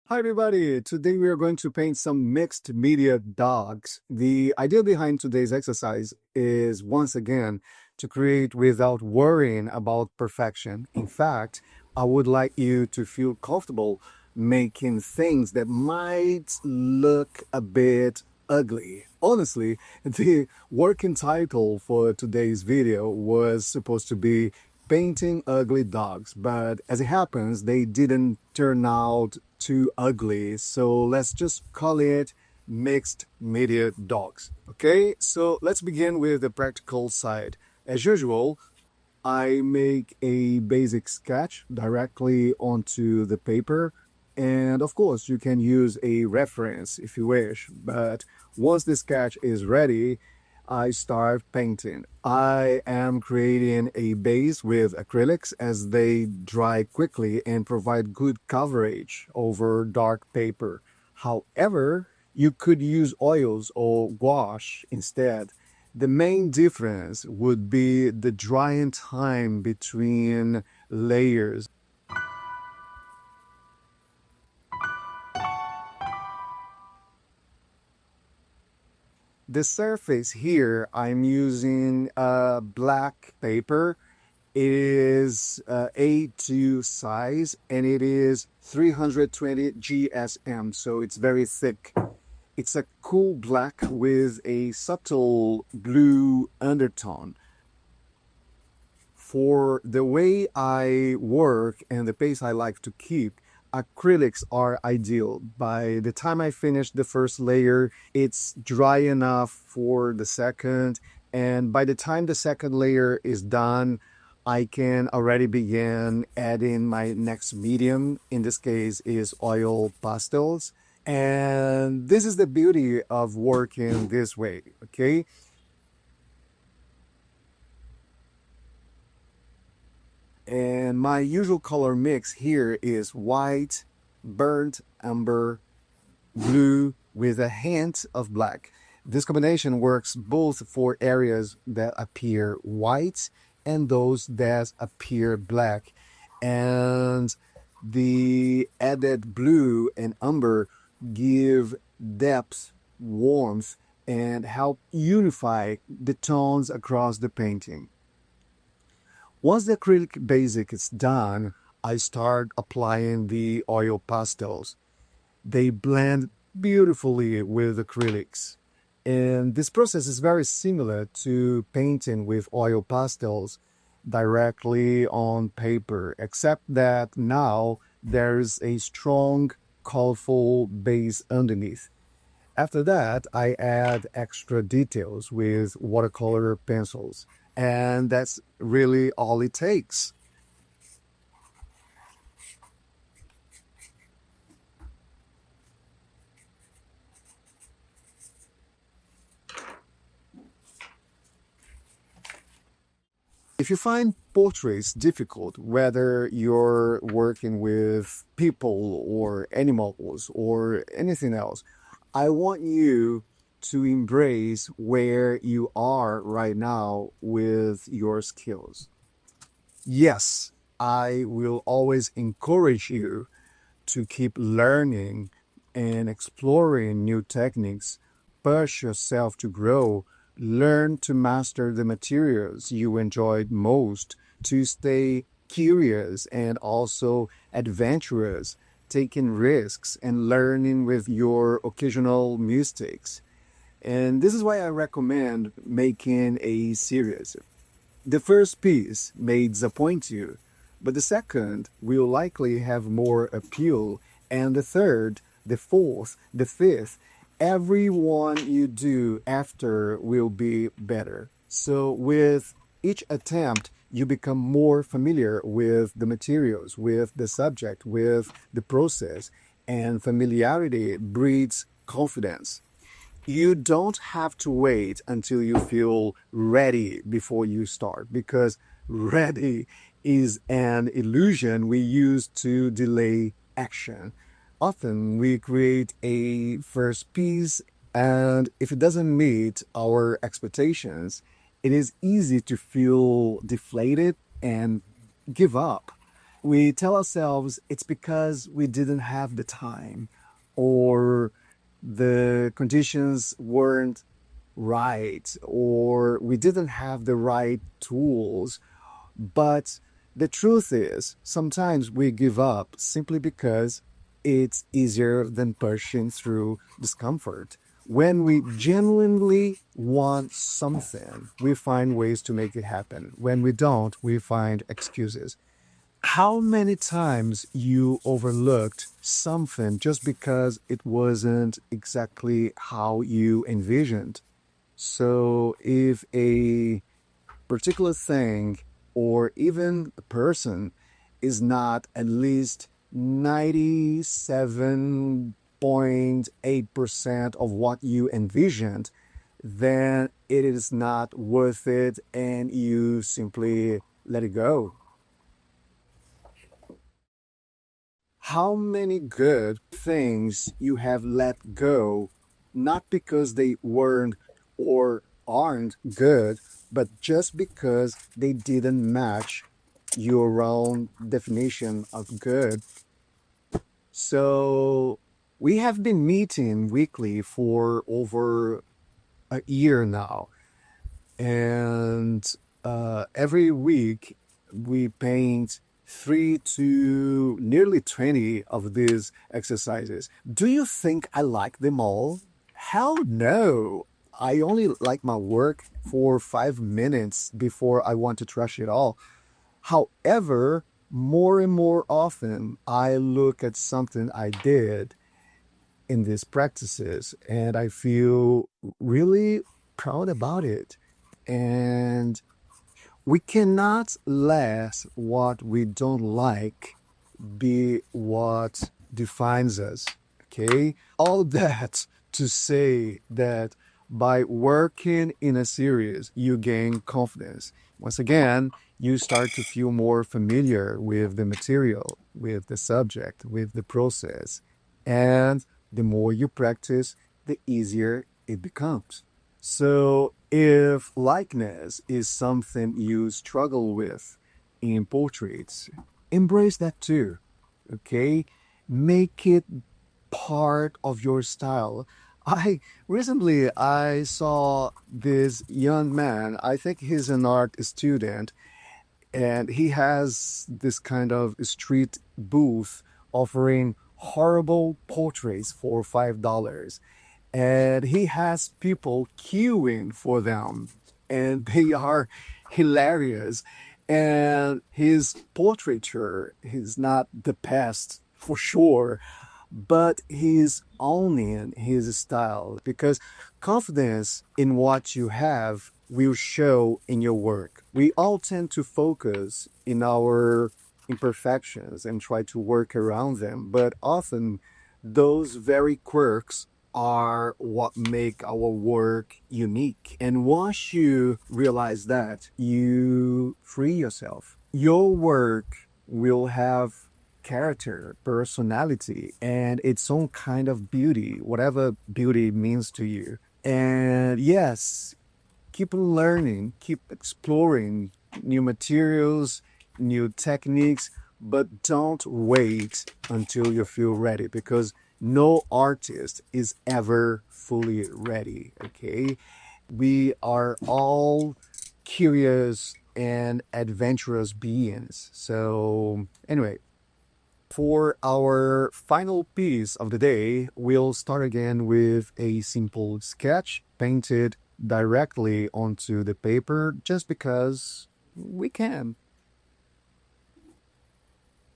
Hi everybody, today we are going to paint some mixed media dogs. The idea behind today's exercise is once again to create without worrying about perfection. In fact, I would like you to feel comfortable making things that might look a bit ugly. Honestly, the working title for today's video was supposed to be painting ugly dogs, but as it happens, they didn't turn out too ugly. So let's just call it mixed media dogs. Okay, so let's begin with the practical side. As usual, I make a basic sketch directly onto the paper. And of course, you can use a reference if you wish. But once the sketch is ready, I start painting. I am creating a base with acrylics as they dry quickly and provide good coverage over dark paper. However, you could use oils or gouache instead. The main difference would be the drying time between layers. The surface here, I'm using black paper. It is A2 size and it is 320 GSM, so it's very thick. It's a cool black with a subtle blue undertone. For the way I work and the pace I like to keep, acrylics are ideal. By the time I finish the first layer, it's dry enough for the second. And by the time the second layer is done, I can already begin adding my next medium. In this case is oil pastels. And this is the beauty of working this way, okay? And my usual color mix here is white, burnt umber, blue with a hint of black. This combination works both for areas that appear white and those that appear black. And the added blue and umber give depth, warmth, and help unify the tones across the painting. Once the acrylic basic is done, I start applying the oil pastels. They blend beautifully with acrylics. And this process is very similar to painting with oil pastels directly on paper, except that now there's a strong, colorful base underneath. After that, I add extra details with watercolor pencils. And that's really all it takes. If you find portraits difficult, whether you're working with people or animals or anything else, I want you to embrace where you are right now with your skills. Yes, I will always encourage you to keep learning and exploring new techniques. Push yourself to grow. Learn to master the materials you enjoyed most, to stay curious and also adventurous, taking risks and learning with your occasional mistakes. And this is why I recommend making a series. The first piece may disappoint you, but the second will likely have more appeal, and the third, the fourth, the fifth, every one you do after will be better. So with each attempt, you become more familiar with the materials, with the subject, with the process, and familiarity breeds confidence. You don't have to wait until you feel ready before you start, because ready is an illusion we use to delay action. Often we create a first piece, and if it doesn't meet our expectations, it is easy to feel deflated and give up. We tell ourselves it's because we didn't have the time or the conditions weren't right or we didn't have the right tools. But the truth is, sometimes we give up simply because it's easier than pushing through discomfort. When we genuinely want something, we find ways to make it happen. When we don't, we find excuses. How many times you overlooked something just because it wasn't exactly how you envisioned? So if a particular thing or even a person is not at least 97.8% of what you envisioned, then it is not worth it and you simply let it go. How many good things you have let go, not because they weren't or aren't good, but just because they didn't match your own definition of good. So we have been meeting weekly for over a year now. And every week we paint 3 to nearly 20 of these exercises. Do you think I like them all? Hell no. I only like my work for 5 minutes before I want to trash it all. However, more and more often I look at something I did in these practices and I feel really proud about it. And we cannot let what we don't like be what defines us. Okay? All that to say that by working in a series, you gain confidence. Once again, you start to feel more familiar with the material, with the subject, with the process. And the more you practice, the easier it becomes. So, if likeness is something you struggle with in portraits, embrace that too. Okay? Make it part of your style. I recently I saw this young man. I think he's an art student, and he has this kind of street booth offering horrible portraits for $5, and he has people queuing for them, and they are hilarious. And his portraiture is not the best for sure, but he's owning his style because confidence in what you have will show in your work. We all tend to focus in our imperfections and try to work around them, but often those very quirks are what make our work unique. And once you realize that, you free yourself. Your work will have character, personality, and its own kind of beauty, whatever beauty means to you. And yes, keep learning, keep exploring new materials, new techniques, but don't wait until you feel ready because no artist is ever fully ready. Okay. We are all curious and adventurous beings. So, anyway, for our final piece of the day, we'll start again with a simple sketch painted directly onto the paper just because we can.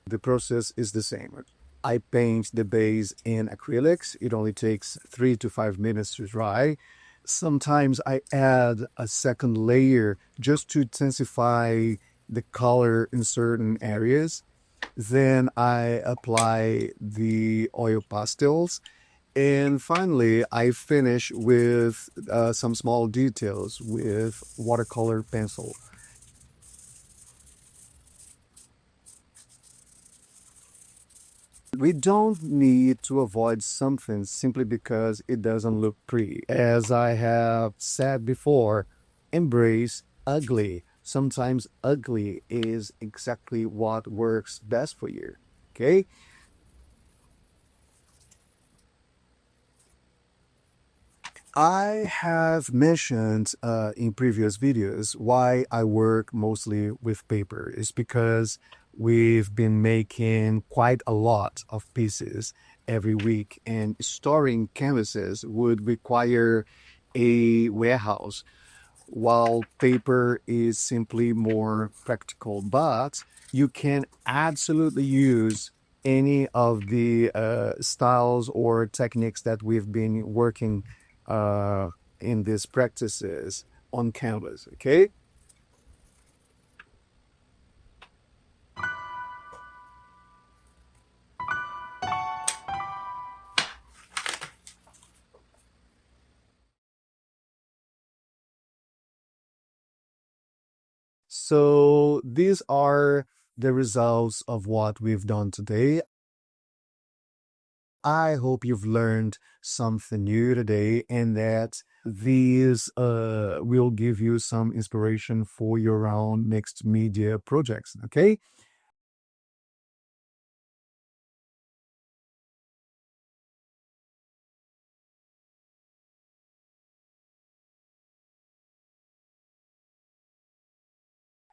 The process is the same. I paint the base in acrylics. It only takes 3 to 5 minutes to dry. Sometimes I add a second layer just to intensify the color in certain areas. Then I apply the oil pastels. And finally, I finish with some small details with watercolor pencil. We don't need to avoid something simply because it doesn't look pretty. As I have said before, embrace ugly. sometimes ugly is exactly what works best for you. Okay. I have mentioned in previous videos why I work mostly with paper. It's because we've been making quite a lot of pieces every week, and storing canvases would require a warehouse, while paper is simply more practical. But you can absolutely use any of the styles or techniques that we've been working uh, in these practices on canvas. Okay. So these are the results of what we've done today. I hope you've learned something new today and that these will give you some inspiration for your own mixed media projects. Okay.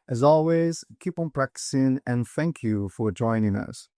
As always, keep on practicing and thank you for joining us.